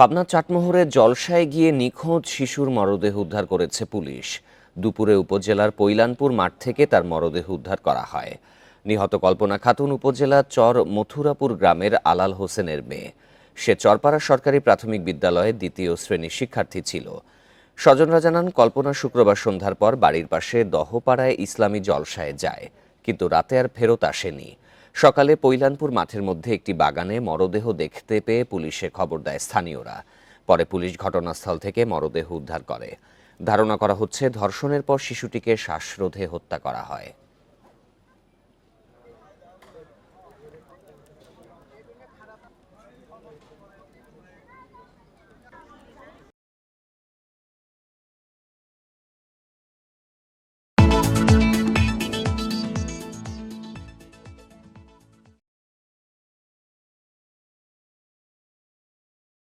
পাবনার চাটমোহরে জলসায় গিয়ে নিখোঁজ শিশুর মরদেহ উদ্ধার করেছে পুলিশ। দুপুরে উপজেলার পৈলানপুর মাঠ থেকে তার মরদেহ উদ্ধার করা হয়। নিহত কল্পনা খাতুন উপজেলার চর মথুরাপুর গ্রামের আলাল হোসেনের মেয়ে। সে চরপাড়া সরকারি প্রাথমিক বিদ্যালয়ে দ্বিতীয় শ্রেণীর শিক্ষার্থী ছিল। স্বজনরা জানান, কল্পনা শুক্রবার সন্ধ্যার পর বাড়ির পাশে দহপাড়ায় ইসলামী জলসায় যায়, কিন্তু রাতে আর ফেরত আসেনি। সকালে পৈলানপুর মাঠের মধ্যে একটি বাগানে মরদেহ দেখতে পেয়ে পুলিশে খবর দেয় স্থানীয়রা। পরে পুলিশ ঘটনাস্থল থেকে মরদেহ উদ্ধার করে। ধারণা করা হচ্ছে, ধর্ষণের পর শিশুটিকে শ্বাসরোধে হত্যা করা হয়।